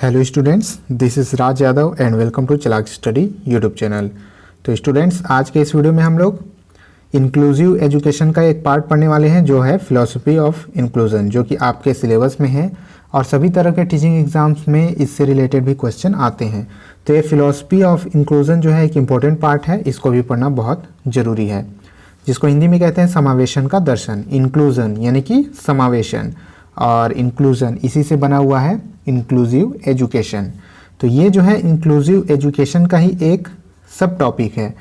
Hello students, this is Raj Yadav and welcome to Chalak study YouTube channel. तो students, आज के इस वीडियो में हम लोग इंक्लूसिव एजुकेशन का एक पार्ट पढ़ने वाले हैं जो है फिलॉसफी ऑफ इंक्लूजन, जो कि आपके सिलेबस में है और सभी तरह के टीचिंग एग्जाम्स में इससे रिलेटेड भी क्वेश्चन आते हैं। तो ये फिलॉसफी ऑफ इंक्लूजन जो है एक इम्पॉर्टेंट पार्ट है, इसको भी पढ़ना बहुत ज़रूरी है, जिसको हिंदी में कहते हैं समावेशन का दर्शन। इंक्लूजन यानी कि समावेशन और इंक्लूजन इसी से बना हुआ है इंक्लूसिव एजुकेशन। तो ये जो है इंक्लूसिव एजुकेशन का ही एक सब टॉपिक है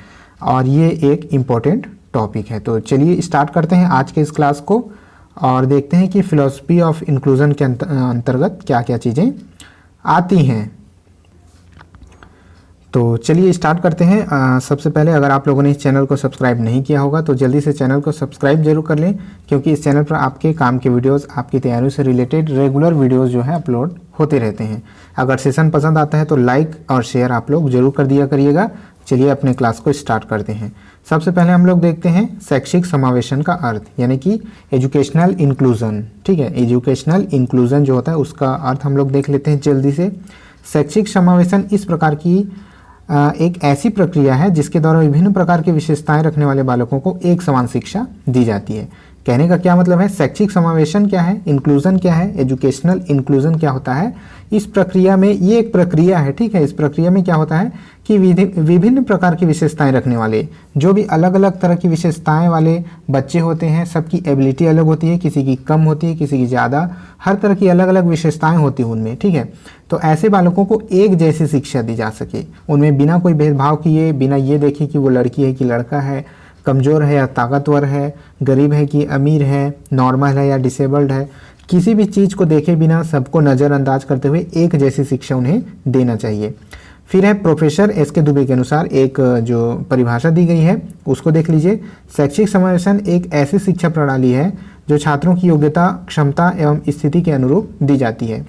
और ये एक इम्पॉर्टेंट टॉपिक है। तो चलिए स्टार्ट करते हैं आज के इस क्लास को और देखते हैं कि फिलॉसफी ऑफ इंक्लूजन के अंतर्गत क्या क्या चीज़ें आती हैं। तो चलिए स्टार्ट करते हैं। सबसे पहले अगर आप लोगों ने इस चैनल को सब्सक्राइब नहीं किया होगा तो जल्दी से चैनल को सब्सक्राइब जरूर कर लें, क्योंकि इस चैनल पर आपके काम के वीडियोस, आपकी तैयारियों से रिलेटेड रेगुलर वीडियोस जो है अपलोड होते रहते हैं। अगर सेशन पसंद आता है तो लाइक और शेयर आप लोग जरूर कर दिया करिएगा। चलिए अपने क्लास को स्टार्ट करते हैं। सबसे पहले हम लोग देखते हैं शैक्षिक समावेशन का अर्थ, यानी कि एजुकेशनल इंक्लूजन। ठीक है, एजुकेशनल इंक्लूजन जो होता है उसका अर्थ हम लोग देख लेते हैं जल्दी से। शैक्षिक समावेशन इस प्रकार की एक ऐसी प्रक्रिया है जिसके द्वारा विभिन्न प्रकार की विशेषताएं रखने वाले बालकों को एक समान शिक्षा दी जाती है। कहने का क्या मतलब है, शैक्षिक समावेशन क्या है, इंक्लूजन क्या है, एजुकेशनल इंक्लूजन क्या होता है। इस प्रक्रिया में ये एक प्रक्रिया है, ठीक है। इस प्रक्रिया में क्या होता है कि विभिन्न प्रकार की विशेषताएं रखने वाले, जो भी अलग अलग तरह की विशेषताएं वाले बच्चे होते हैं, सबकी एबिलिटी अलग होती है, किसी की कम होती है, किसी की ज़्यादा, हर तरह की अलग अलग विशेषताएं होती हैं उनमें, ठीक है। तो ऐसे बालकों को एक जैसी शिक्षा दी जा सके, उनमें बिना कोई भेदभाव किए, बिना ये देखे कि वो लड़की है कि लड़का है, कमज़ोर है या ताकतवर है, गरीब है कि अमीर है, नॉर्मल है या डिसेबल्ड है, किसी भी चीज़ को देखे बिना सबको नज़रअंदाज करते हुए एक जैसी शिक्षा उन्हें देना चाहिए। फिर है प्रोफेसर एस.के. दुबे के अनुसार एक जो परिभाषा दी गई है उसको देख लीजिए। शैक्षिक समावेशन एक ऐसी शिक्षा प्रणाली है जो छात्रों की योग्यता, क्षमता एवं स्थिति के अनुरूप दी जाती है।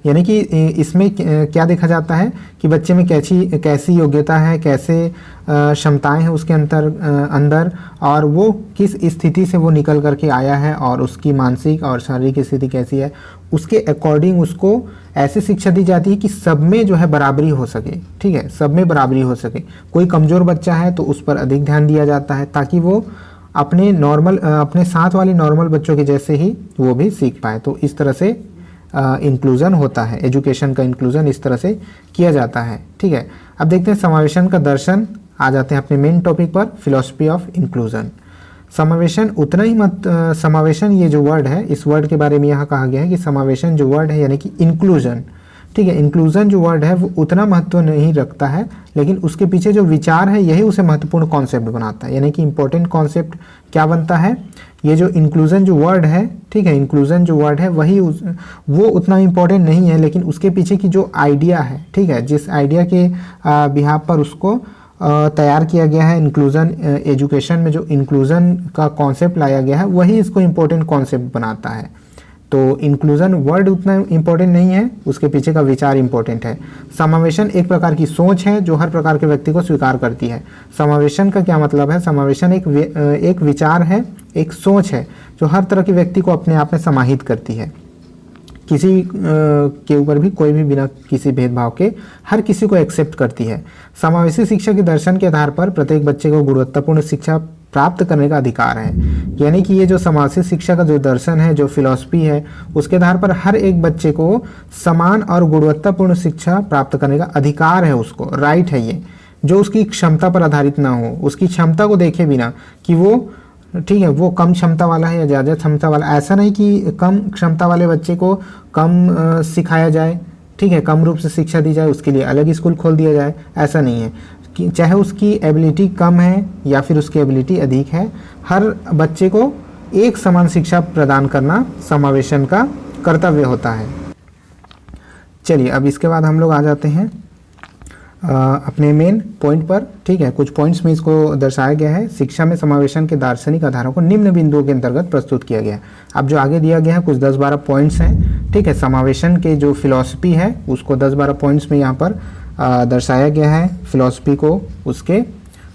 यानी कि इसमें क्या देखा जाता है कि बच्चे में कैसी योग्यता है, कैसे क्षमताएं हैं उसके अंदर और वो किस स्थिति से वो निकल करके आया है और उसकी मानसिक और शारीरिक स्थिति कैसी है, उसके अकॉर्डिंग उसको ऐसी शिक्षा दी जाती है कि सब में जो है बराबरी हो सके। ठीक है, सब में बराबरी हो सके। कोई कमज़ोर बच्चा है तो उस पर अधिक ध्यान दिया जाता है ताकि वो अपने साथ वाले नॉर्मल बच्चों के जैसे ही वो भी सीख पाए। तो इस तरह से इंक्लूजन होता है, एजुकेशन का इंक्लूजन इस तरह से किया जाता है। ठीक है, अब देखते हैं समावेशन का दर्शन। आ जाते हैं अपने मेन टॉपिक पर, फिलॉसफी ऑफ इंक्लूजन। समावेशन उतना ही समावेशन ये जो वर्ड है, इस वर्ड के बारे में यहाँ कहा गया है कि समावेशन जो वर्ड है यानी कि इंक्लूजन, ठीक है, इंक्लूजन जो वर्ड है वो उतना महत्व नहीं रखता है, लेकिन उसके पीछे जो विचार है यही उसे महत्वपूर्ण कॉन्सेप्ट बनाता है। यानी कि इंपॉर्टेंट कॉन्सेप्ट क्या बनता है, ये जो इंक्लूजन जो वर्ड है, ठीक है, इंक्लूजन जो वर्ड है वही वो उतना इंपॉर्टेंट नहीं है, लेकिन उसके पीछे की जो आइडिया है, ठीक है, जिस आइडिया के बिहाफ पर उसको तैयार किया गया है, इंक्लूजन एजुकेशन में जो इंक्लूजन का कॉन्सेप्ट लाया गया है वही इसको इम्पोर्टेंट कॉन्सेप्ट बनाता है। तो इंक्लूजन वर्ड उतना इम्पोर्टेंट नहीं है, उसके पीछे का विचार इम्पोर्टेंट है। समावेशन एक प्रकार की सोच है जो हर प्रकार के व्यक्ति को स्वीकार करती है। समावेशन का क्या मतलब है, समावेशन एक विचार है, एक सोच है जो हर तरह के व्यक्ति को अपने आप में समाहित करती है। किसी के ऊपर भी कोई भी बिना किसी भेदभाव के हर किसी को एक्सेप्ट करती है। समावेशी शिक्षा के दर्शन के आधार पर प्रत्येक बच्चे को गुणवत्तापूर्ण शिक्षा प्राप्त करने का अधिकार है। यानी कि ये जो समावेशी शिक्षा का जो दर्शन है, जो फिलॉसफी है, उसके आधार पर हर एक बच्चे को समान और गुणवत्तापूर्ण शिक्षा प्राप्त करने का अधिकार है, उसको राइट है ये, जो उसकी क्षमता पर आधारित ना हो, उसकी क्षमता को देखे बिना कि वो, ठीक है, वो कम क्षमता वाला है या ज़्यादा क्षमता वाला। ऐसा नहीं कि कम क्षमता वाले बच्चे को कम सिखाया जाए, ठीक है, कम रूप से शिक्षा दी जाए, उसके लिए अलग स्कूल खोल दिया जाए, ऐसा नहीं है। कि चाहे उसकी एबिलिटी कम है या फिर उसकी एबिलिटी अधिक है, हर बच्चे को एक समान शिक्षा प्रदान करना समावेशन का कर्तव्य होता है। चलिए अब इसके बाद हम लोग आ जाते हैं अपने मेन पॉइंट पर। ठीक है, कुछ पॉइंट्स में इसको दर्शाया गया है। शिक्षा में समावेशन के दार्शनिक आधारों को निम्न बिंदुओं के अंतर्गत प्रस्तुत किया गया है। अब जो आगे दिया गया है कुछ 10-12 पॉइंट्स हैं, ठीक है। समावेशन के जो फिलॉसफी है उसको 10-12 पॉइंट्स में यहाँ पर दर्शाया गया है, फिलॉसफी को, उसके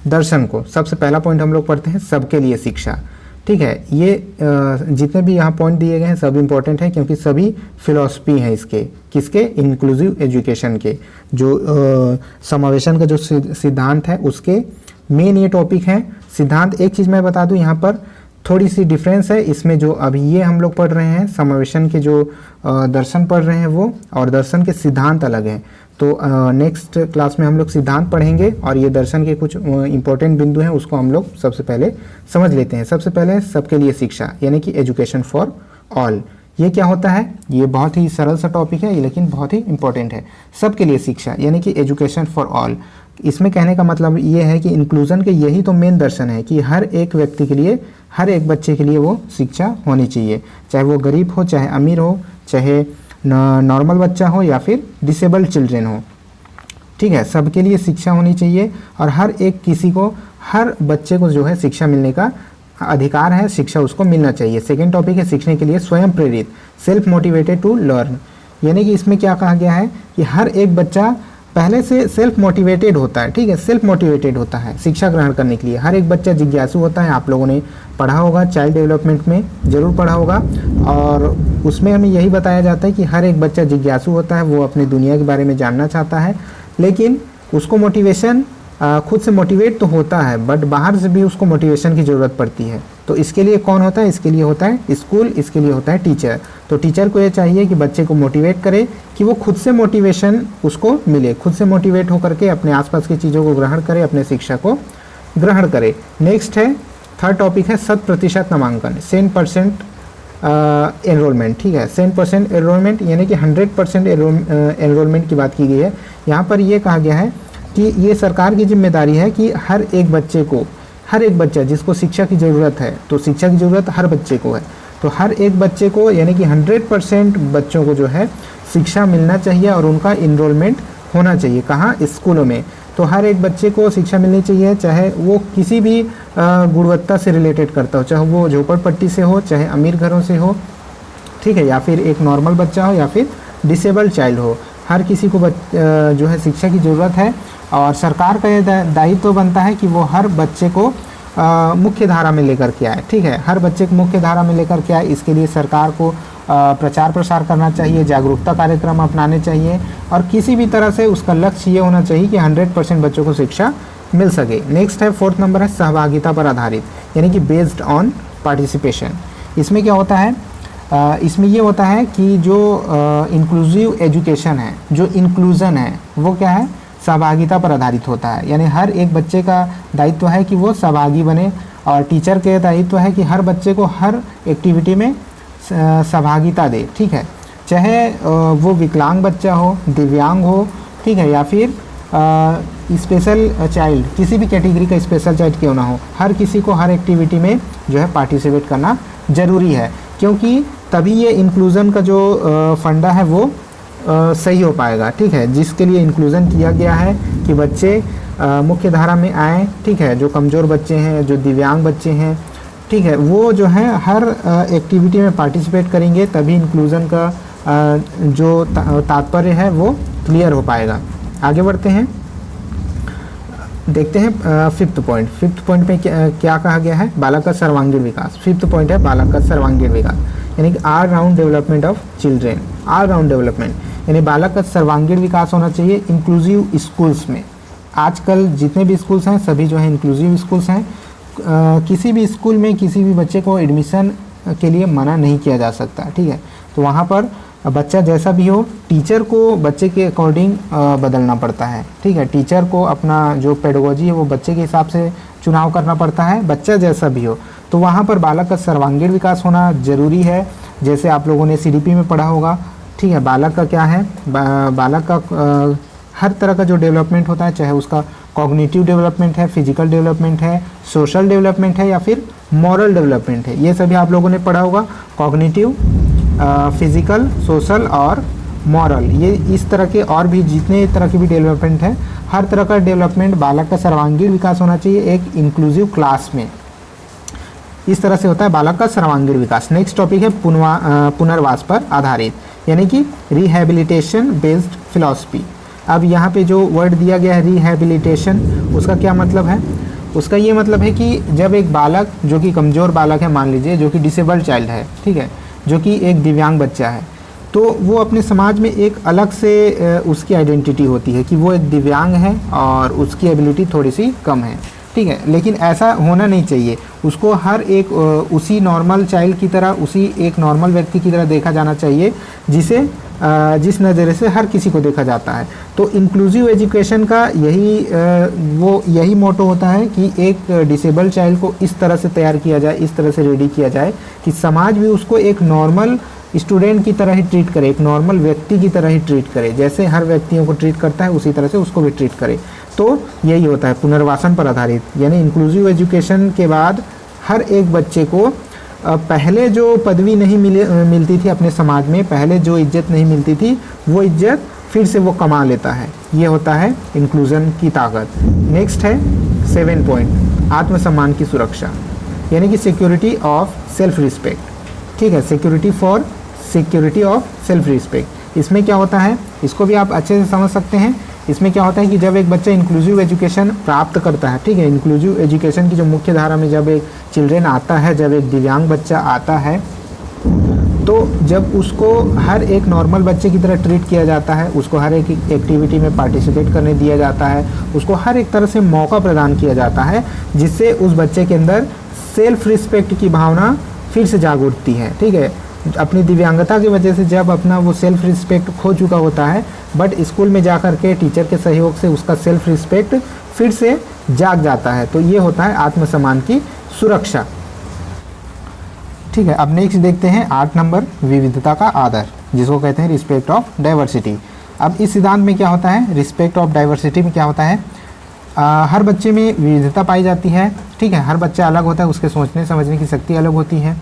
दर्शन को। सबसे पहला पॉइंट हम लोग पढ़ते हैं, सबके लिए शिक्षा। ठीक है। ये जितने भी यहाँ पॉइंट दिए गए हैं सब इम्पोर्टेंट हैं, क्योंकि सभी फिलॉसफी हैं इसके, किसके, इंक्लूसिव एजुकेशन के, जो समावेशन का जो सिद्धांत है उसके मेन ये टॉपिक हैं। सिद्धांत, एक चीज़ मैं बता दूं यहाँ पर थोड़ी सी डिफरेंस है इसमें, जो अभी ये हम लोग पढ़ रहे हैं समावेशन के जो दर्शन पढ़ रहे हैं वो, और दर्शन के सिद्धांत अलग हैं। तो नेक्स्ट क्लास में हम लोग सिद्धांत पढ़ेंगे और ये दर्शन के कुछ इंपॉर्टेंट बिंदु हैं उसको हम लोग सबसे पहले समझ लेते हैं। सबसे पहले सबके लिए शिक्षा, यानी कि एजुकेशन फॉर ऑल। ये क्या होता है? ये बहुत ही सरल सा टॉपिक है लेकिन बहुत ही इंपॉर्टेंट है। सबके लिए शिक्षा यानी कि एजुकेशन फॉर ऑल, इसमें कहने का मतलब ये है कि इंक्लूजन के यही तो मेन दर्शन है कि हर एक व्यक्ति के लिए, हर एक बच्चे के लिए वो शिक्षा होनी चाहिए, चाहे वो गरीब हो, चाहे अमीर हो, चाहे नॉर्मल बच्चा हो या फिर डिसेबल्ड चिल्ड्रेन हो। ठीक है, सबके लिए शिक्षा होनी चाहिए और हर एक किसी को, हर बच्चे को जो है शिक्षा मिलने का अधिकार है, शिक्षा उसको मिलना चाहिए। सेकेंड टॉपिक है सीखने के लिए स्वयं प्रेरित, सेल्फ मोटिवेटेड टू लर्न, यानी कि इसमें क्या कहा गया है कि हर एक बच्चा पहले से सेल्फ मोटिवेटेड होता है। ठीक है, सेल्फ मोटिवेटेड होता है शिक्षा ग्रहण करने के लिए। हर एक बच्चा जिज्ञासु होता है, आप लोगों ने पढ़ा होगा, चाइल्ड डेवलपमेंट में ज़रूर पढ़ा होगा, और उसमें हमें यही बताया जाता है कि हर एक बच्चा जिज्ञासु होता है, वो अपनी दुनिया के बारे में जानना चाहता है, लेकिन उसको मोटिवेशन खुद से मोटिवेट तो होता है बट बाहर से भी उसको मोटिवेशन की ज़रूरत पड़ती है। तो इसके लिए कौन होता है? इसके लिए होता है स्कूल, इसके लिए होता है टीचर। तो टीचर को ये चाहिए कि बच्चे को मोटिवेट करे, कि वो खुद से मोटिवेशन उसको मिले, खुद से मोटिवेट होकर के अपने आसपास की चीज़ों को ग्रहण करे, अपने शिक्षा को ग्रहण करे। नेक्स्ट है, थर्ड टॉपिक है 100% नामांकन, 100% एनरोलमेंट। ठीक है, 100% एनरोलमेंट यानी कि 100% एनरोलमेंट की बात की गई है। यहाँ पर ये कहा गया है कि ये सरकार की जिम्मेदारी है कि हर एक बच्चे को, हर एक बच्चा जिसको शिक्षा की ज़रूरत है, तो शिक्षा की ज़रूरत हर बच्चे को है, तो हर एक बच्चे को यानी कि 100% बच्चों को जो है शिक्षा मिलना चाहिए और उनका इनरोलमेंट होना चाहिए। कहाँ? स्कूलों में। तो हर एक बच्चे को शिक्षा मिलनी चाहिए, चाहे वो किसी भी गुणवत्ता से रिलेटेड करता हो, चाहे वो झोपड़पट्टी से हो, चाहे अमीर घरों से हो, ठीक है, या फिर एक नॉर्मल बच्चा हो या फिर डिसेबल्ड चाइल्ड हो, हर किसी को जो है शिक्षा की ज़रूरत है। और सरकार का ये दायित्व बनता है कि वो हर बच्चे को मुख्य धारा में लेकर के आए। ठीक है, हर बच्चे को मुख्य धारा में लेकर के आए, इसके लिए सरकार को प्रचार प्रसार करना चाहिए, जागरूकता कार्यक्रम अपनाने चाहिए, और किसी भी तरह से उसका लक्ष्य ये होना चाहिए कि 100% बच्चों को शिक्षा मिल सके। नेक्स्ट है, फोर्थ नंबर है सहभागिता पर आधारित, यानी कि बेस्ड ऑन पार्टिसिपेशन। इसमें क्या होता है? इसमें ये होता है कि जो इंक्लूसिव एजुकेशन है, जो इंक्लूज़न है, वो क्या है? सहभागिता पर आधारित होता है, यानी हर एक बच्चे का दायित्व है कि वो सहभागी बने, और टीचर के दायित्व है कि हर बच्चे को हर एक्टिविटी में सहभागिता दे। ठीक है, चाहे वो विकलांग बच्चा हो, दिव्यांग हो, ठीक है, या फिर स्पेशल चाइल्ड, किसी भी कैटेगरी का स्पेशल चाइल्ड क्यों ना हो, हर किसी को हर एक्टिविटी में जो है पार्टिसिपेट करना ज़रूरी है, क्योंकि तभी ये इंक्लूज़न का जो फंडा है वो सही हो पाएगा। ठीक है, जिसके लिए इंक्लूज़न किया गया है कि बच्चे मुख्य धारा में आएँ। ठीक है, जो कमज़ोर बच्चे हैं, जो दिव्यांग बच्चे हैं, ठीक है, वो जो है हर एक्टिविटी में पार्टिसिपेट करेंगे, तभी इंक्लूज़न का जो तात्पर्य है वो क्लियर हो पाएगा। आगे बढ़ते हैं, देखते हैं फिफ्थ पॉइंट। फिफ्थ पॉइंट में क्या कहा गया है? बालक का सर्वांगीण विकास। फिफ्थ पॉइंट है बालक का सर्वांगीण विकास, यानी कि all round development of children. All round development यानी बालक का सर्वांगीण विकास होना चाहिए इंक्लूसिव स्कूल्स में। आजकल जितने भी स्कूल्स हैं सभी जो है इंक्लूसिव स्कूल्स हैं। किसी भी स्कूल में किसी भी बच्चे को एडमिशन के लिए मना नहीं किया जा सकता। ठीक है, तो वहाँ पर बच्चा जैसा भी हो, टीचर को बच्चे के अकॉर्डिंग बदलना पड़ता है। ठीक है, टीचर को अपना जो पेडोलॉजी है वो बच्चे के हिसाब से चुनाव करना पड़ता है, बच्चा जैसा भी हो। तो वहाँ पर बालक का सर्वांगीण विकास होना ज़रूरी है, जैसे आप लोगों ने CDP में पढ़ा होगा। ठीक है, बालक का क्या है? बालक का हर तरह का जो डेवलपमेंट होता है, चाहे उसका कॉग्निटिव डेवलपमेंट है, फिजिकल डेवलपमेंट है, सोशल डेवलपमेंट है या फिर मॉरल डेवलपमेंट है, ये सभी आप लोगों ने पढ़ा होगा। कॉग्निटिव, फिजिकल, सोशल और मॉरल, ये इस तरह के और भी जितने तरह की भी डेवलपमेंट है, हर तरह का डेवलपमेंट बालक का सर्वांगीण विकास होना चाहिए एक इंक्लूसिव क्लास में। इस तरह से होता है बालक का सर्वांगीण विकास। नेक्स्ट टॉपिक है पुनर्वास पर आधारित, यानी कि रिहैबिलिटेशन बेस्ड फिलॉसफी। अब यहाँ पे जो वर्ड दिया गया है रिहैबिलिटेशन, उसका क्या मतलब है उसका ये मतलब है कि जब एक बालक जो कि कमज़ोर बालक है, मान लीजिए जो कि डिसेबल्ड चाइल्ड है, ठीक है, जो कि एक दिव्यांग बच्चा है, तो वो अपने समाज में एक अलग से उसकी आइडेंटिटी होती है कि वो एक दिव्यांग है और उसकी एबिलिटी थोड़ी सी कम है, ठीक है। लेकिन ऐसा होना नहीं चाहिए, उसको हर एक उसी नॉर्मल चाइल्ड की तरह, उसी एक नॉर्मल व्यक्ति की तरह देखा जाना चाहिए जिसे जिस नज़रिए से हर किसी को देखा जाता है। तो इंक्लूसिव एजुकेशन का यही मोटो होता है कि एक डिसेबल चाइल्ड को इस तरह से तैयार किया जाए, इस तरह से रेडी किया जाए कि समाज भी उसको एक नॉर्मल स्टूडेंट की तरह ही ट्रीट करे, एक नॉर्मल व्यक्ति की तरह ही ट्रीट करे, जैसे हर व्यक्तियों को ट्रीट करता है उसी तरह से उसको भी ट्रीट करे। तो यही होता है पुनर्वासन पर आधारित, यानी इंक्लूसिव एजुकेशन के बाद हर एक बच्चे को पहले जो पदवी नहीं मिलती थी अपने समाज में, पहले जो इज्जत नहीं मिलती थी, वो इज्जत फिर से वो कमा लेता है। ये होता है इंक्लूजन की ताकत। नेक्स्ट है 7 पॉइंट, आत्मसम्मान की सुरक्षा, यानी कि सिक्योरिटी ऑफ सेल्फ रिस्पेक्ट, ठीक है, सिक्योरिटी ऑफ सेल्फ रिस्पेक्ट। इसमें क्या होता है, इसको भी आप अच्छे से समझ सकते हैं। इसमें क्या होता है कि जब एक बच्चा इंक्लूसिव एजुकेशन प्राप्त करता है, ठीक है, इंक्लूसिव एजुकेशन की जो मुख्य धारा में जब एक चिल्ड्रेन आता है, जब एक दिव्यांग बच्चा आता है, तो जब उसको हर एक नॉर्मल बच्चे की तरह ट्रीट किया जाता है, उसको हर एक एक्टिविटी में पार्टिसिपेट करने दिया जाता है, उसको हर एक तरह से मौका प्रदान किया जाता है, जिससे उस बच्चे के अंदर सेल्फ रिस्पेक्ट की भावना फिर से जाग उठती है, ठीक है। अपनी दिव्यांगता की वजह से जब अपना वो सेल्फ रिस्पेक्ट खो चुका होता है, बट स्कूल में जा कर के टीचर के सहयोग से उसका सेल्फ रिस्पेक्ट फिर से जाग जाता है। तो ये होता है आत्मसम्मान की सुरक्षा, ठीक है। अब नेक्स्ट देखते हैं 8 नंबर, विविधता का आदर, जिसको कहते हैं रिस्पेक्ट ऑफ डाइवर्सिटी। अब इस सिद्धांत में क्या होता है, रिस्पेक्ट ऑफ डाइवर्सिटी में क्या होता है, हर बच्चे में विविधता पाई जाती है, ठीक है, हर बच्चा अलग होता है, उसके सोचने समझने की शक्ति अलग होती है,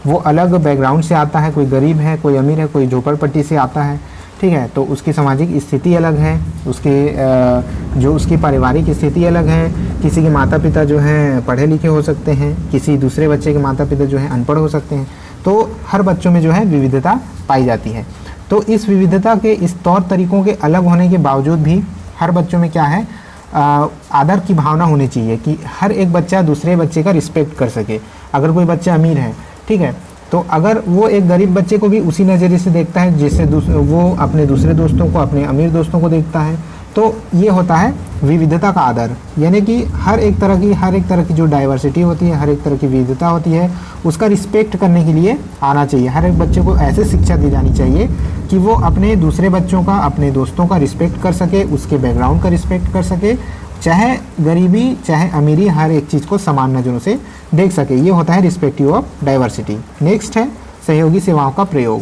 वो अलग बैकग्राउंड से आता है, कोई गरीब है, कोई अमीर है, कोई झोपड़पट्टी से आता है, ठीक है, तो उसकी सामाजिक स्थिति अलग है, उसकी पारिवारिक स्थिति अलग है। किसी के माता पिता जो हैं पढ़े लिखे हो सकते हैं, किसी दूसरे बच्चे के माता पिता जो हैं अनपढ़ हो सकते हैं। तो हर बच्चों में जो है विविधता पाई जाती है। तो इस विविधता के इस तौर तरीक़ों के अलग होने के बावजूद भी हर बच्चों में क्या है, आदर की भावना होनी चाहिए कि हर एक बच्चा दूसरे बच्चे का रिस्पेक्ट कर सके। अगर कोई बच्चा अमीर है, ठीक है, तो अगर वो एक गरीब बच्चे को भी उसी नज़रिए से देखता है जिससे वो अपने दूसरे दोस्तों को, अपने अमीर दोस्तों को देखता है, तो ये होता है विविधता का आदर। यानी कि हर एक तरह की जो डाइवर्सिटी होती है, हर एक तरह की विविधता होती है, उसका रिस्पेक्ट करने के लिए आना चाहिए। हर एक बच्चे को ऐसे शिक्षा दी जानी चाहिए कि वो अपने दूसरे बच्चों का, अपने दोस्तों का रिस्पेक्ट कर सके, उसके बैकग्राउंड का रिस्पेक्ट कर सके, चाहे गरीबी चाहे अमीरी, हर एक चीज़ को समान नज़रों से देख सके। ये होता है रिस्पेक्टिव ऑफ डाइवर्सिटी। नेक्स्ट है सहयोगी सेवाओं का प्रयोग,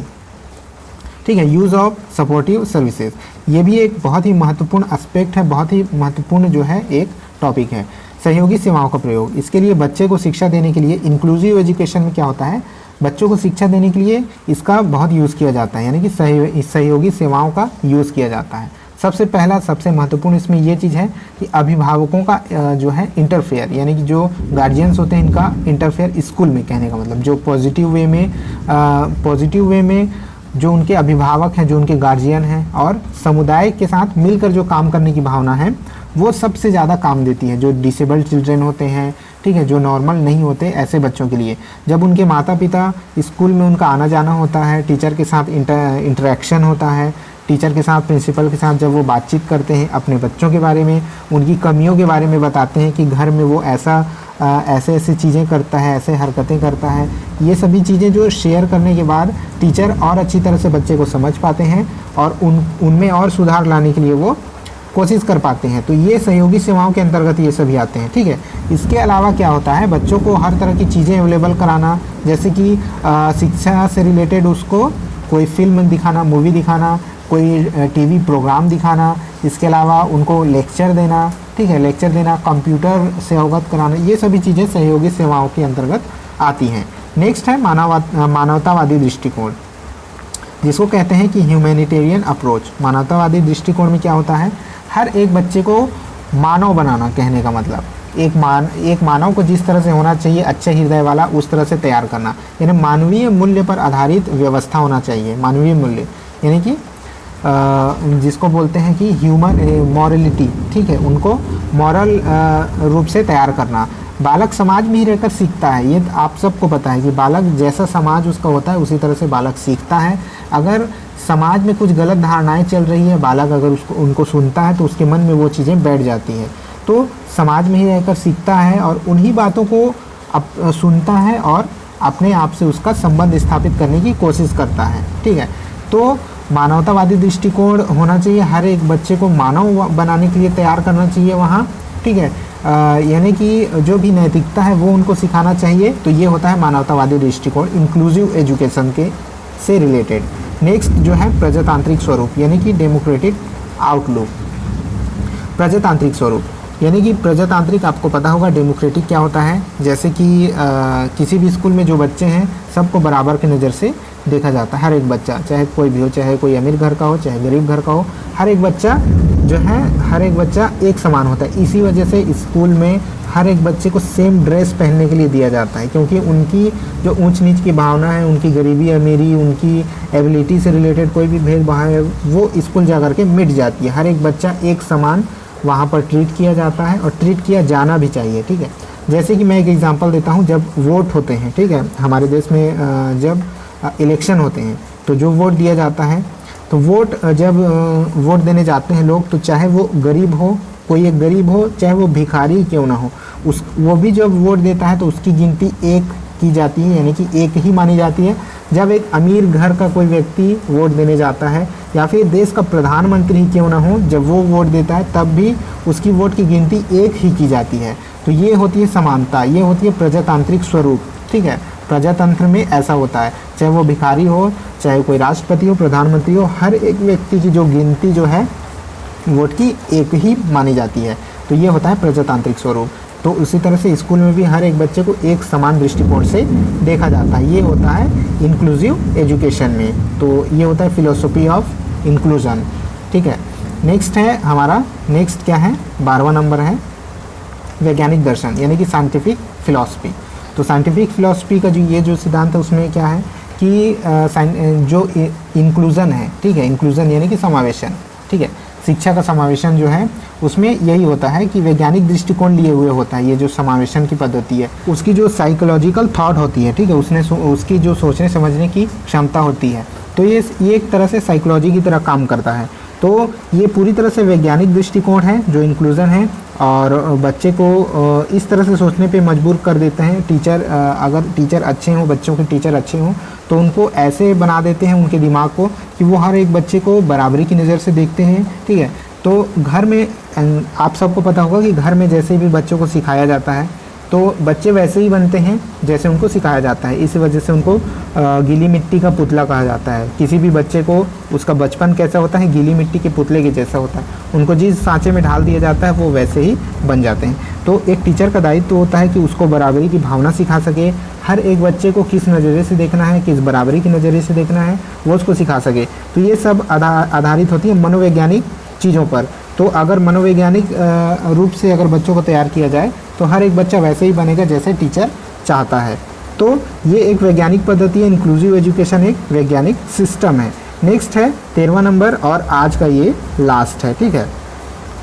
ठीक है, यूज़ ऑफ सपोर्टिव सर्विसेज। ये भी एक बहुत ही महत्वपूर्ण एस्पेक्ट है, बहुत ही महत्वपूर्ण जो है एक टॉपिक है, सहयोगी सेवाओं का प्रयोग। इसके लिए बच्चे को शिक्षा देने के लिए इंक्लूसिव एजुकेशन में क्या होता है, बच्चों को शिक्षा देने के लिए इसका बहुत यूज़ किया जाता है, यानी कि सहयोगी सेवाओं का यूज़ किया जाता है। सबसे पहला, सबसे महत्वपूर्ण इसमें ये चीज़ है कि अभिभावकों का जो है इंटरफेयर, यानी कि जो गार्जियंस होते हैं इनका इंटरफेयर स्कूल में, कहने का मतलब जो पॉजिटिव वे में जो उनके अभिभावक हैं, जो उनके गार्जियन हैं और समुदाय के साथ मिलकर जो काम करने की भावना है, वो सबसे ज़्यादा काम देती है। जो डिसेबल्ड चिल्ड्रेन होते हैं, ठीक है, जो नॉर्मल नहीं होते, ऐसे बच्चों के लिए जब उनके माता पिता स्कूल में उनका आना जाना होता है, टीचर के साथ इंटरेक्शन होता है, टीचर के साथ, प्रिंसिपल के साथ जब वो बातचीत करते हैं, अपने बच्चों के बारे में, उनकी कमियों के बारे में बताते हैं कि घर में वो ऐसे चीज़ें करता है, ऐसे हरकतें करता है, ये सभी चीज़ें जो शेयर करने के बाद टीचर और अच्छी तरह से बच्चे को समझ पाते हैं और उनमें और सुधार लाने के लिए वो कोशिश कर पाते हैं। तो ये सहयोगी सेवाओं के अंतर्गत ये सभी आते हैं, ठीक है। इसके अलावा क्या होता है, बच्चों को हर तरह की चीज़ें अवेलेबल कराना, जैसे कि शिक्षा से रिलेटेड उसको कोई फिल्म दिखाना, मूवी दिखाना, कोई टीवी प्रोग्राम दिखाना, इसके अलावा उनको लेक्चर देना, ठीक है, लेक्चर देना, कंप्यूटर से अवगत कराना, ये सभी चीज़ें सहयोगी सेवाओं के अंतर्गत आती हैं। नेक्स्ट है मानवतावादी दृष्टिकोण, जिसको कहते हैं कि ह्यूमैनिटेरियन अप्रोच। मानवतावादी दृष्टिकोण में क्या होता है, हर एक बच्चे को मानव बनाना, कहने का मतलब एक मानव को जिस तरह से होना चाहिए, अच्छे हृदय वाला, उस तरह से तैयार करना, यानी मानवीय मूल्य पर आधारित व्यवस्था होना चाहिए। मानवीय मूल्य यानी कि जिसको बोलते हैं कि ह्यूमन मॉरलिटी, ठीक है, उनको मॉरल रूप से तैयार करना। बालक समाज में ही रहकर सीखता है, ये आप सबको पता है कि बालक जैसा समाज उसका होता है उसी तरह से बालक सीखता है। अगर समाज में कुछ गलत धारणाएं चल रही है, बालक अगर उनको सुनता है तो उसके मन में वो चीज़ें बैठ जाती हैं। तो समाज में ही रहकर सीखता है और उन्हीं बातों को सुनता है और अपने आप से उसका संबंध स्थापित करने की कोशिश करता है, ठीक है। तो मानवतावादी दृष्टिकोण होना चाहिए, हर एक बच्चे को मानव बनाने के लिए तैयार करना चाहिए वहाँ, ठीक है। यानी कि जो भी नैतिकता है वो उनको सिखाना चाहिए। तो ये होता है मानवतावादी दृष्टिकोण, इंक्लूसिव एजुकेशन के से रिलेटेड। नेक्स्ट जो है प्रजातांत्रिक स्वरूप, यानी कि डेमोक्रेटिक आउटलुक। प्रजातांत्रिक स्वरूप यानी कि प्रजातांत्रिक, आपको पता होगा डेमोक्रेटिक क्या होता है। जैसे कि किसी भी स्कूल में जो बच्चे हैं सबको बराबर की नज़र से देखा जाता है। हर एक बच्चा, चाहे कोई भी हो, चाहे कोई अमीर घर का हो, चाहे गरीब घर का हो, हर एक बच्चा जो है, हर एक बच्चा एक समान होता है। इसी वजह से स्कूल में हर एक बच्चे को सेम ड्रेस पहनने के लिए दिया जाता है, क्योंकि उनकी जो ऊंच नीच की भावना है, उनकी गरीबी अमीरी, उनकी एबिलिटी से रिलेटेड कोई भी भेदभाव है वो स्कूल जा कर के मिट जाती है। हर एक बच्चा एक समान वहाँ पर ट्रीट किया जाता है और ट्रीट किया जाना भी चाहिए, ठीक है। जैसे कि मैं एक एग्जांपल देता हूँ, जब वोट होते हैं, ठीक है, हमारे देश में जब इलेक्शन होते हैं तो जो वोट दिया जाता है, तो जब वोट देने जाते हैं लोग, तो चाहे वो गरीब हो, कोई एक गरीब हो, चाहे वो भिखारी क्यों ना हो, वो भी जब वोट देता है तो उसकी गिनती एक की जाती है, यानी कि एक ही मानी जाती है। जब एक अमीर घर का कोई व्यक्ति वोट देने जाता है या फिर देश का प्रधानमंत्री ही क्यों ना हो, जब वो वोट देता है तब भी उसकी वोट की गिनती एक ही की जाती है। तो ये होती है समानता, ये होती है प्रजातांत्रिक स्वरूप, ठीक है। प्रजातंत्र में ऐसा होता है, चाहे वो भिखारी हो, चाहे कोई राष्ट्रपति हो, प्रधानमंत्री हो, हर एक व्यक्ति की जो गिनती जो है वोट की एक ही मानी जाती है। तो ये होता है प्रजातांत्रिक स्वरूप। तो उसी तरह से स्कूल में भी हर एक बच्चे को एक समान दृष्टिकोण से देखा जाता है। ये होता है इंक्लूसिव एजुकेशन में। तो ये होता है फिलोसफी ऑफ इंक्लूजन, ठीक है। नेक्स्ट है हमारा, नेक्स्ट क्या है, 12वां नंबर है वैज्ञानिक दर्शन, यानी कि साइंटिफिक फिलॉसफी। तो साइंटिफिक फिलॉसफी का जो सिद्धांत है उसमें क्या है कि जो इंक्लूजन है, ठीक है, इंक्लूजन यानी कि समावेशन, ठीक है, शिक्षा का समावेशन जो है उसमें यही होता है कि वैज्ञानिक दृष्टिकोण लिए हुए होता है। ये जो समावेशन की पद्धति है उसकी जो साइकोलॉजिकल थॉट होती है, ठीक है, उसकी जो सोचने समझने की क्षमता होती है, तो ये एक तरह से साइकोलॉजी की तरह काम करता है। तो ये पूरी तरह से वैज्ञानिक दृष्टिकोण है जो इंक्लूजन है, और बच्चे को इस तरह से सोचने पे मजबूर कर देते हैं। टीचर अगर टीचर अच्छे हों, बच्चों के टीचर अच्छे हों, तो उनको ऐसे बना देते हैं उनके दिमाग को कि वो हर एक बच्चे को बराबरी की नज़र से देखते हैं, ठीक है। तो घर में आप सबको पता होगा कि घर में जैसे भी बच्चों को सिखाया जाता है तो बच्चे वैसे ही बनते हैं जैसे उनको सिखाया जाता है। इस वजह से उनको गीली मिट्टी का पुतला कहा जाता है। किसी भी बच्चे को उसका बचपन कैसा होता है, गीली मिट्टी के पुतले के जैसा होता है। उनको जिस सांचे में ढाल दिया जाता है वो वैसे ही बन जाते हैं। तो एक टीचर का दायित्व होता है कि उसको बराबरी की भावना सिखा सके, हर एक बच्चे को किस नज़रिए से देखना है, किस बराबरी के नज़रिए से देखना है, वो उसको सिखा सके। तो ये सब आधारित होती है मनोवैज्ञानिक चीज़ों पर। तो अगर मनोवैज्ञानिक रूप से अगर बच्चों को तैयार किया जाए तो हर एक बच्चा वैसे ही बनेगा जैसे टीचर चाहता है। तो ये एक वैज्ञानिक पद्धति है, इंक्लूसिव एजुकेशन एक वैज्ञानिक सिस्टम है। नेक्स्ट है 13वां नंबर और आज का ये लास्ट है, ठीक है।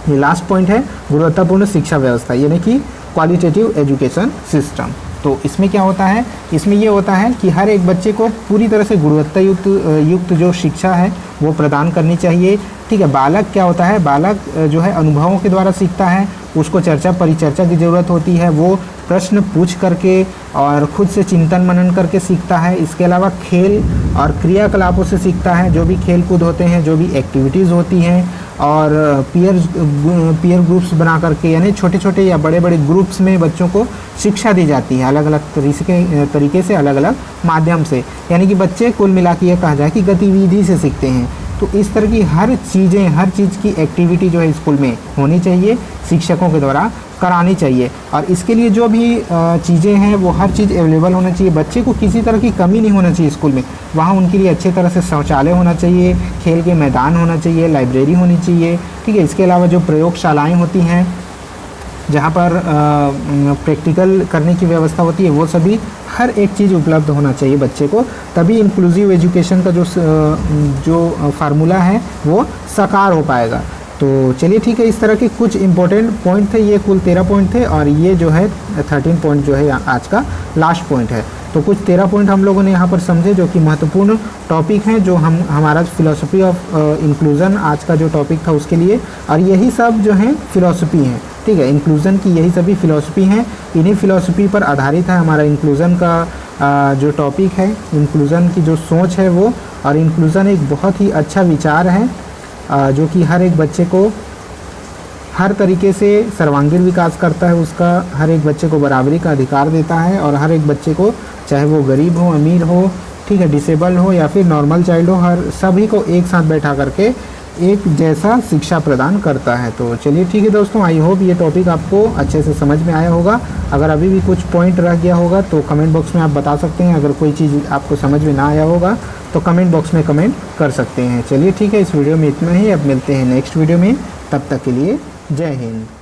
ये लास्ट पॉइंट है गुणवत्तापूर्ण शिक्षा व्यवस्था, यानी कि क्वालिटेटिव एजुकेशन सिस्टम। तो इसमें क्या होता है, इसमें ये होता है कि हर एक बच्चे को पूरी तरह से गुणवत्ता युक्त जो शिक्षा है वो प्रदान करनी चाहिए, ठीक है। बालक क्या होता है, बालक जो है अनुभवों के द्वारा सीखता है, उसको चर्चा परिचर्चा की ज़रूरत होती है, वो प्रश्न पूछ करके और खुद से चिंतन मनन करके सीखता है। इसके अलावा खेल और क्रियाकलापों से सीखता है, जो भी खेल कूद होते हैं, जो भी एक्टिविटीज़ होती हैं, और पीयर ग्रुप्स बना करके, यानी छोटे छोटे या बड़े बड़े ग्रुप्स में बच्चों को शिक्षा दी जाती है अलग अलग तरीके से, अलग अलग माध्यम से। यानी कि बच्चे कुल मिला के ये कहा जाए कि गतिविधि से सीखते हैं। तो इस तरह की हर चीज़ की एक्टिविटी जो है स्कूल में होनी चाहिए, शिक्षकों के द्वारा करानी चाहिए। और इसके लिए जो भी चीज़ें हैं वो हर चीज़ अवेलेबल होना चाहिए। बच्चे को किसी तरह की कमी नहीं होना चाहिए स्कूल में। वहाँ उनके लिए अच्छे तरह से शौचालय होना चाहिए, खेल के मैदान होना चाहिए, लाइब्रेरी होनी चाहिए, ठीक है। इसके अलावा जो प्रयोगशालाएँ होती हैं जहाँ पर प्रैक्टिकल करने की व्यवस्था होती है, वो सभी हर एक चीज़ उपलब्ध होना चाहिए बच्चे को, तभी इंक्लूसिव एजुकेशन का जो फार्मूला है वो साकार हो पाएगा। तो चलिए ठीक है, इस तरह के कुछ इंपॉर्टेंट पॉइंट थे, ये कुल 13 पॉइंट थे और ये जो है 13 पॉइंट जो है आज का लास्ट पॉइंट है। तो कुछ 13 पॉइंट हम लोगों ने यहाँ पर समझे जो कि महत्वपूर्ण टॉपिक हैं, जो हमारा फिलॉसफी ऑफ इंक्लूज़न आज का जो टॉपिक था उसके लिए, और यही सब जो है फिलॉसफी हैं, ठीक है, इंक्लूज़न की यही सभी फिलॉसफी हैं, इन्हीं फिलॉसफी पर आधारित है हमारा इंक्लूज़न का जो टॉपिक है, इंक्लूज़न की जो सोच है वो। और इंक्लूज़न एक बहुत ही अच्छा विचार है जो कि हर एक बच्चे को हर तरीके से सर्वांगीण विकास करता है, उसका हर एक बच्चे को बराबरी का अधिकार देता है, और हर एक बच्चे को, चाहे वो गरीब हो, अमीर हो, ठीक है, डिसेबल हो या फिर नॉर्मल चाइल्ड हो, हर सभी को एक साथ बैठा करके एक जैसा शिक्षा प्रदान करता है। तो चलिए ठीक है दोस्तों, आई होप ये टॉपिक आपको अच्छे से समझ में आया होगा। अगर अभी भी कुछ पॉइंट रह गया होगा तो कमेंट बॉक्स में आप बता सकते हैं। अगर कोई चीज़ आपको समझ में ना आया होगा तो कमेंट बॉक्स में कमेंट कर सकते हैं। चलिए ठीक है, इस वीडियो में इतना ही, अब मिलते हैं नेक्स्ट वीडियो में, तब तक के लिए जय हिंद।